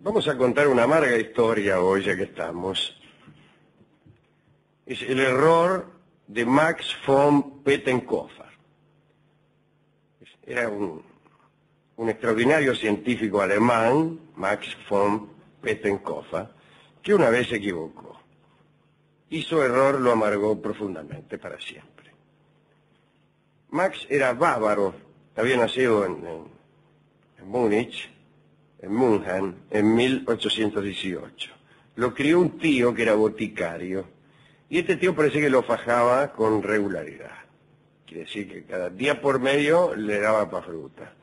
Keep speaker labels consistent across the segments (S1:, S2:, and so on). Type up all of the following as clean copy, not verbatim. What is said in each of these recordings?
S1: Vamos a contar una amarga historia hoy, ya que estamos. Es el error de Max von Pettenkofer. Era un extraordinario científico alemán, Max von Pettenkofer, que una vez se equivocó. Y su error lo amargó profundamente para siempre. Max era bávaro, había nacido en Múnich, en München, en 1818. Lo crió un tío que era boticario, y este tío parece que lo fajaba con regularidad. Quiere decir que cada día por medio le daba pa' fruta.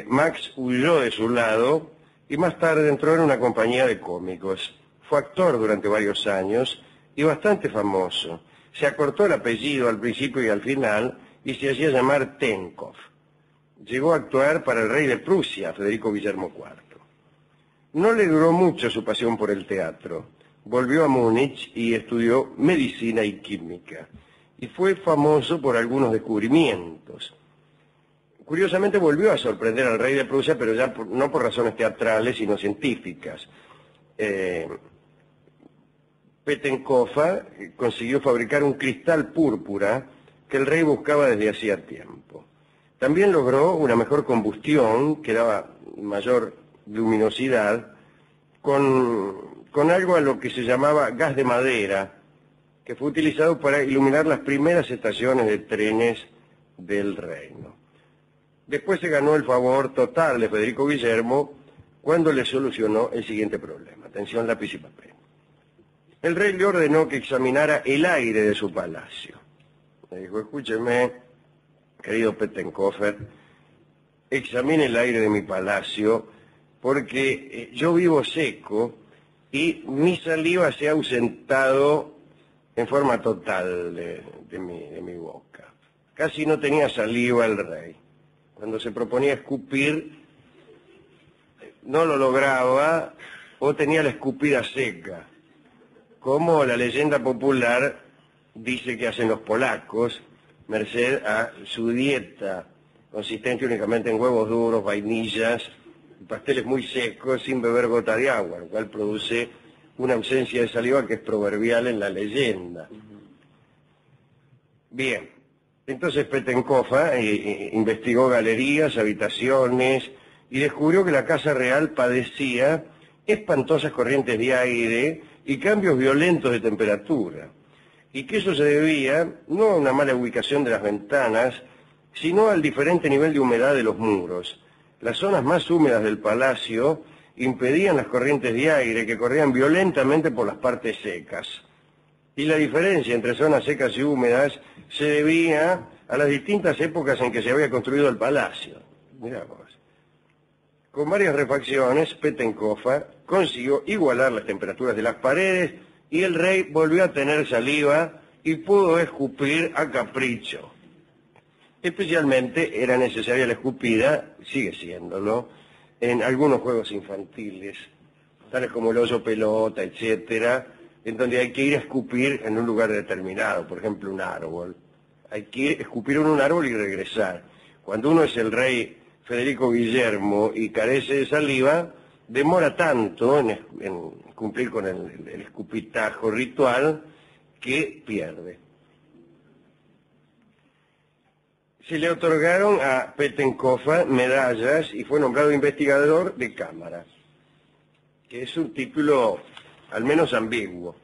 S1: Max huyó de su lado y más tarde entró en una compañía de cómicos. Fue actor durante varios años y bastante famoso. Se acortó el apellido al principio y al final y se hacía llamar Tenkov. Llegó a actuar para el rey de Prusia, Federico Guillermo IV. No le duró mucho su pasión por el teatro. Volvió a Múnich y estudió medicina y química. Y fue famoso por algunos descubrimientos. Curiosamente volvió a sorprender al rey de Prusia, pero ya no por razones teatrales, sino científicas. Pettenkofer consiguió fabricar un cristal púrpura que el rey buscaba desde hacía tiempo. También logró una mejor combustión, que daba mayor luminosidad, con algo a lo que se llamaba gas de madera, que fue utilizado para iluminar las primeras estaciones de trenes del reino. Después se ganó el favor total de Federico Guillermo cuando le solucionó el siguiente problema. Atención, lápiz y papel. El rey le ordenó que examinara el aire de su palacio. Le dijo, escúcheme, querido Pettenkofer, examine el aire de mi palacio porque yo vivo seco y mi saliva se ha ausentado en forma total de mi boca. Casi no tenía saliva el rey. Cuando se proponía escupir, no lo lograba o tenía la escupida seca, como la leyenda popular dice que hacen los polacos, merced a su dieta consistente únicamente en huevos duros, vainillas, pasteles muy secos, sin beber gota de agua, lo cual produce una ausencia de saliva que es proverbial en la leyenda. Bien, entonces Pettenkofer investigó galerías, habitaciones, y descubrió que la Casa Real padecía espantosas corrientes de aire y cambios violentos de temperatura, y que eso se debía no a una mala ubicación de las ventanas, sino al diferente nivel de humedad de los muros. Las zonas más húmedas del palacio impedían las corrientes de aire que corrían violentamente por las partes secas. Y la diferencia entre zonas secas y húmedas se debía a las distintas épocas en que se había construido el palacio. Mirá vos. Con varias refacciones, Pettenkofer consiguió igualar las temperaturas de las paredes y el rey volvió a tener saliva y pudo escupir a capricho. Especialmente era necesaria la escupida, sigue siéndolo, en algunos juegos infantiles, tales como el hoyo pelota, etcétera, en donde hay que ir a escupir en un lugar determinado, por ejemplo un árbol. Hay que ir a escupir en un árbol y regresar. Cuando uno es el rey Federico Guillermo y carece de saliva, demora tanto en cumplir con el escupitajo ritual que pierde. Se le otorgaron a Pettenkofer medallas y fue nombrado investigador de cámara, que es un título al menos ambiguo.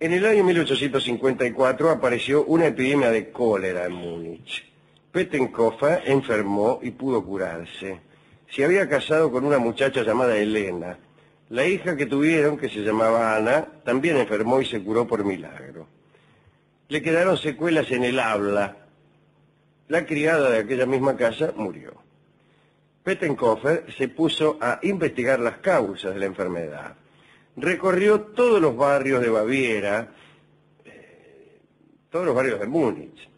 S1: En el año 1854 apareció una epidemia de cólera en Múnich. Pettenkofer enfermó y pudo curarse. Se había casado con una muchacha llamada Elena. La hija que tuvieron, que se llamaba Ana, también enfermó y se curó por milagro. Le quedaron secuelas en el habla. La criada de aquella misma casa murió. Pettenkofer se puso a investigar las causas de la enfermedad. Recorrió todos los barrios de Baviera, todos los barrios de Múnich.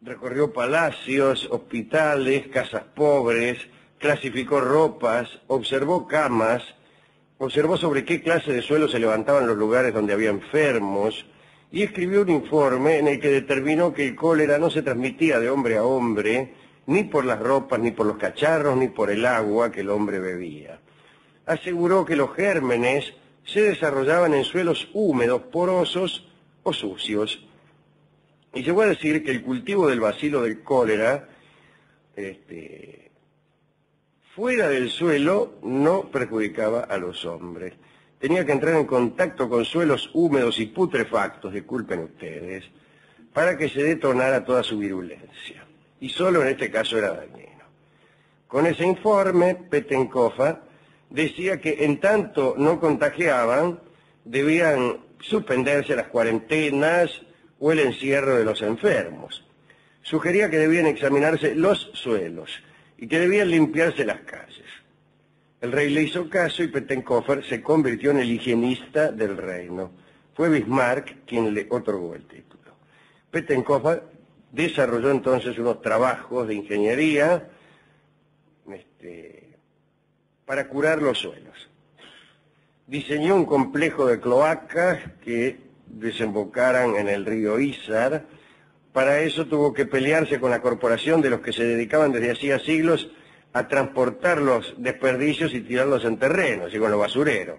S1: Recorrió palacios, hospitales, casas pobres, clasificó ropas, observó camas, observó sobre qué clase de suelo se levantaban los lugares donde había enfermos y escribió un informe en el que determinó que el cólera no se transmitía de hombre a hombre, ni por las ropas, ni por los cacharros, ni por el agua que el hombre bebía. Aseguró que los gérmenes se desarrollaban en suelos húmedos, porosos o sucios. Y llegó a decir que el cultivo del bacilo del cólera, fuera del suelo, no perjudicaba a los hombres. Tenía que entrar en contacto con suelos húmedos y putrefactos, disculpen ustedes, para que se detonara toda su virulencia. Y solo en este caso era dañino. Con ese informe, Pettenkofer decía que en tanto no contagiaban, debían suspenderse las cuarentenas o el encierro de los enfermos. Sugería que debían examinarse los suelos y que debían limpiarse las calles. El rey le hizo caso y Pettenkofer se convirtió en el higienista del reino. Fue Bismarck quien le otorgó el título. Pettenkofer desarrolló entonces unos trabajos de ingeniería para curar los suelos. Diseñó un complejo de cloacas que desembocaran en el río Isar. Para eso tuvo que pelearse con la corporación de los que se dedicaban desde hacía siglos a transportar los desperdicios y tirarlos en terrenos y con los basureros.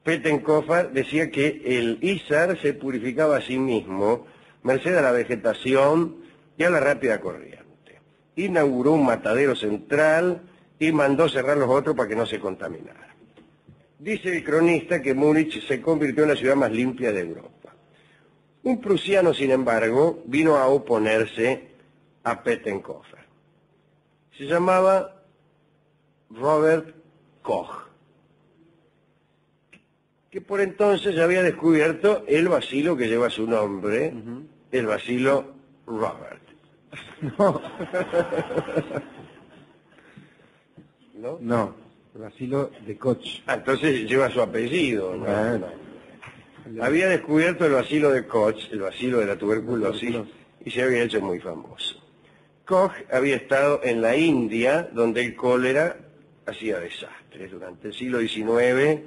S1: Pettenkofer decía que el Isar se purificaba a sí mismo, merced a la vegetación y a la rápida corriente. Inauguró un matadero central y mandó cerrar los otros para que no se contaminara. Dice el cronista que Múnich se convirtió en la ciudad más limpia de Europa. Un prusiano, sin embargo, vino a oponerse a Pettenkofer. Se llamaba Robert Koch, que por entonces ya había descubierto el bacilo que lleva su nombre, el bacilo Robert.
S2: No.
S1: ¿No?
S2: No, el bacilo de Koch.
S1: Ah, entonces lleva su apellido, ¿no?
S2: Bueno.
S1: Había descubierto el bacilo de Koch, el bacilo de la tuberculosis, y se había hecho muy famoso. Koch había estado en la India, donde el cólera hacía desastres. Durante el siglo XIX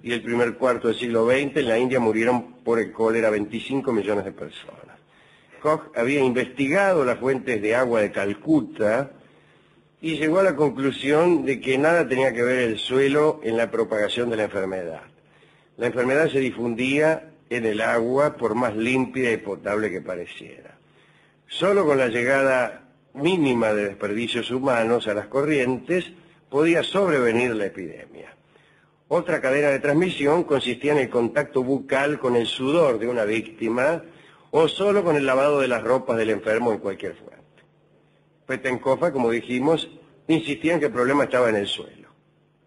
S1: y el primer cuarto del siglo XX, en la India murieron por el cólera 25 millones de personas. Koch había investigado las fuentes de agua de Calcuta y llegó a la conclusión de que nada tenía que ver el suelo en la propagación de la enfermedad. La enfermedad se difundía en el agua por más limpia y potable que pareciera. Solo con la llegada mínima de desperdicios humanos a las corrientes podía sobrevenir la epidemia. Otra cadena de transmisión consistía en el contacto bucal con el sudor de una víctima o solo con el lavado de las ropas del enfermo en cualquier fuente. Pettenkofer, como dijimos, insistía en que el problema estaba en el suelo,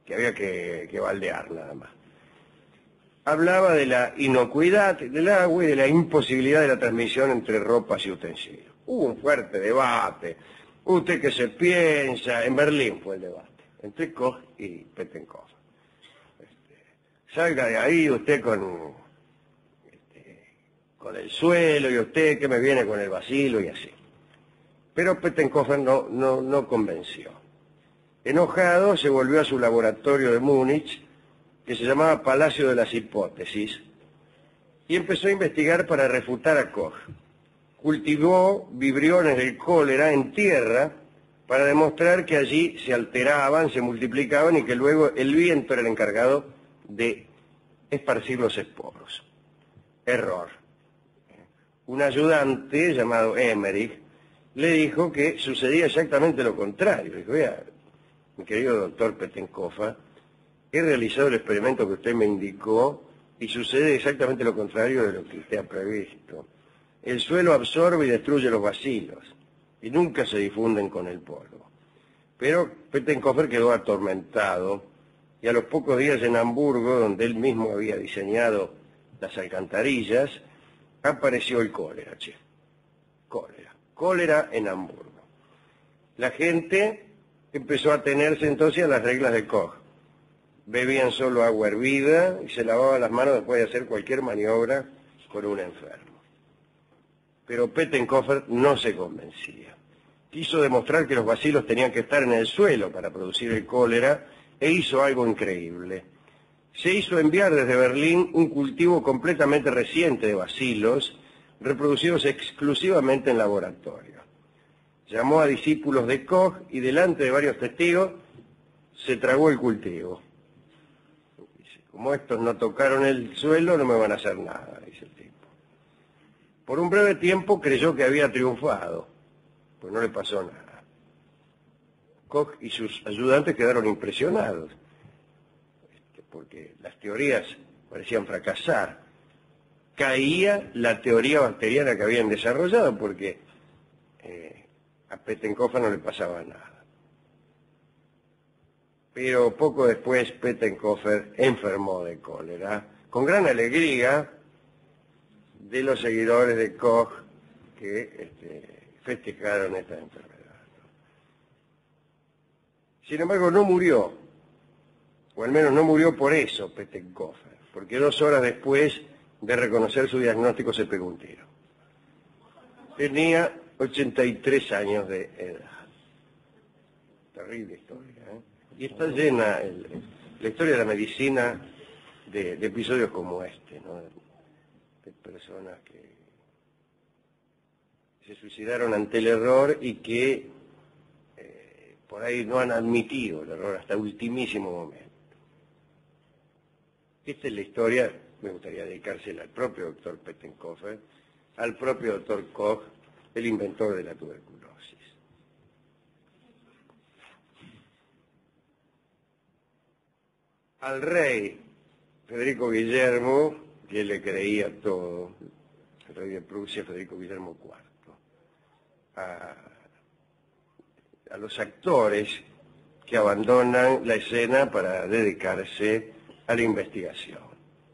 S1: que había que baldear nada más. Hablaba de la inocuidad del agua y de la imposibilidad de la transmisión entre ropas y utensilios. Hubo un fuerte debate. ¿Usted qué se piensa? En Berlín fue el debate, entre Koch y Pettenkofer. Salga de ahí usted con el suelo y usted que me viene con el bacilo y así. Pero Pettenkofer no convenció. Enojado, se volvió a su laboratorio de Múnich, que se llamaba Palacio de las Hipótesis, y empezó a investigar para refutar a Koch. Cultivó vibriones del cólera en tierra para demostrar que allí se alteraban, se multiplicaban y que luego el viento era el encargado de esparcir los esporos. Error. Un ayudante llamado Emmerich le dijo que sucedía exactamente lo contrario. Dijo, vea, mi querido doctor Pettenkofer, he realizado el experimento que usted me indicó y sucede exactamente lo contrario de lo que usted ha previsto. El suelo absorbe y destruye los bacilos y nunca se difunden con el polvo. Pero Pettenkofer quedó atormentado y a los pocos días en Hamburgo, donde él mismo había diseñado las alcantarillas, apareció el cólera, che. Cólera en Hamburgo. La gente empezó a atenerse entonces a las reglas de Koch. Bebían solo agua hervida y se lavaban las manos después de hacer cualquier maniobra con un enfermo. Pero Pettenkofer no se convencía. Quiso demostrar que los bacilos tenían que estar en el suelo para producir el cólera e hizo algo increíble. Se hizo enviar desde Berlín un cultivo completamente reciente de bacilos, reproducidos exclusivamente en laboratorio. llamó a discípulos de Koch y delante de varios testigos se tragó el cultivo. Dice, como estos no tocaron el suelo, no me van a hacer nada, dice el tipo. Por un breve tiempo creyó que había triunfado, pues no le pasó nada. Koch y sus ayudantes quedaron impresionados, porque las teorías parecían fracasar. Caía la teoría bacteriana que habían desarrollado, porque a Pettenkofer no le pasaba nada. Pero poco después Pettenkofer enfermó de cólera, con gran alegría de los seguidores de Koch que festejaron esta enfermedad. Sin embargo, no murió, o al menos no murió por eso Pettenkofer, porque 2 horas después de reconocer su diagnóstico se pegó un tiro. Tenía 83 años de edad. Terrible historia, ¿eh? Y está llena la historia de la medicina de episodios como este, ¿no? De personas que se suicidaron ante el error y que por ahí no han admitido el error hasta ultimísimo momento. Esta es la historia, me gustaría dedicársela al propio doctor Pettenkofer, al propio doctor Koch, el inventor de la tuberculosis. Al rey Federico Guillermo, que le creía todo, el rey de Prusia, Federico Guillermo IV, a los actores que abandonan la escena para dedicarse a la investigación.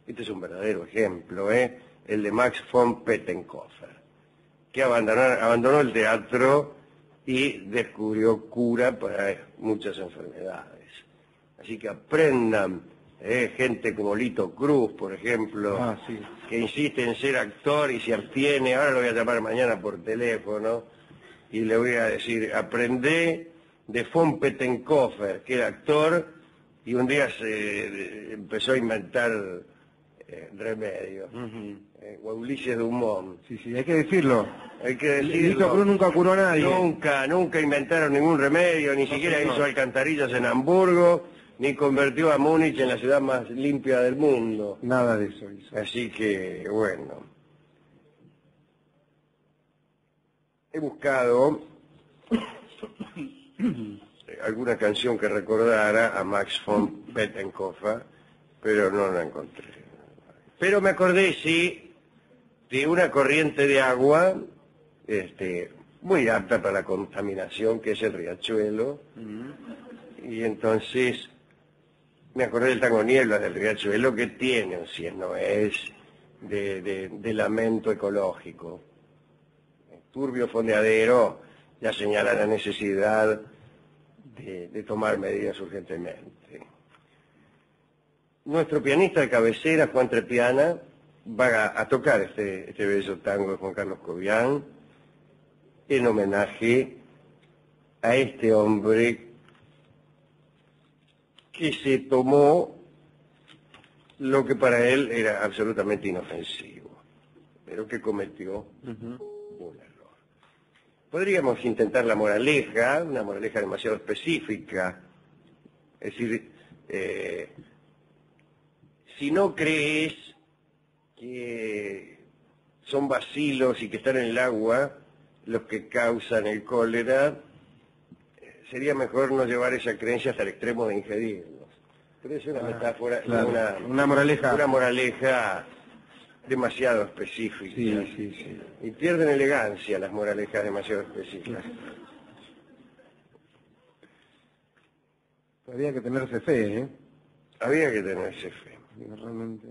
S1: Este es un verdadero ejemplo, el de Max von Pettenkofer, que abandonó el teatro y descubrió cura para muchas enfermedades. Así que aprendan, gente como Lito Cruz, por ejemplo,
S2: Sí.
S1: que insiste en ser actor y se abstiene. Ahora lo voy a llamar mañana por teléfono y le voy a decir, aprendé de von Pettenkofer, que era actor, y un día se empezó a inventar remedios. O a Ulises Dumont.
S2: Sí, hay que decirlo.
S1: Hay que decirlo.
S2: Lito Cruz nunca curó a nadie.
S1: Nunca inventaron ningún remedio, ni siquiera hizo alcantarillas en Hamburgo, ni convirtió a Múnich en la ciudad más limpia del mundo.
S2: Nada de eso hizo.
S1: Así que, bueno. He buscado alguna canción que recordara a Max von Pettenkofer, pero no la encontré. Pero me acordé, sí, de una corriente de agua muy apta para la contaminación, que es el riachuelo. Y entonces me acordé del tango Niebla del riachuelo, que tiene, si no es, de lamento ecológico. El turbio fondeadero ya señala la necesidad de tomar medidas urgentemente. Nuestro pianista de cabecera, Juan Trepiana, va a tocar este bello tango de Juan Carlos Cobián en homenaje a este hombre que se tomó lo que para él era absolutamente inofensivo, pero que cometió un error. Podríamos intentar la moraleja, una moraleja demasiado específica, es decir, si no crees que son bacilos y que están en el agua los que causan el cólera, sería mejor no llevar esa creencia hasta el extremo de ingerirlos. Pero es una metáfora,
S2: claro. Una moraleja
S1: demasiado específica.
S2: Sí.
S1: Y pierden elegancia las moralejas demasiado específicas.
S2: Había que tenerse fe,
S1: Había que tenerse fe.
S2: Realmente.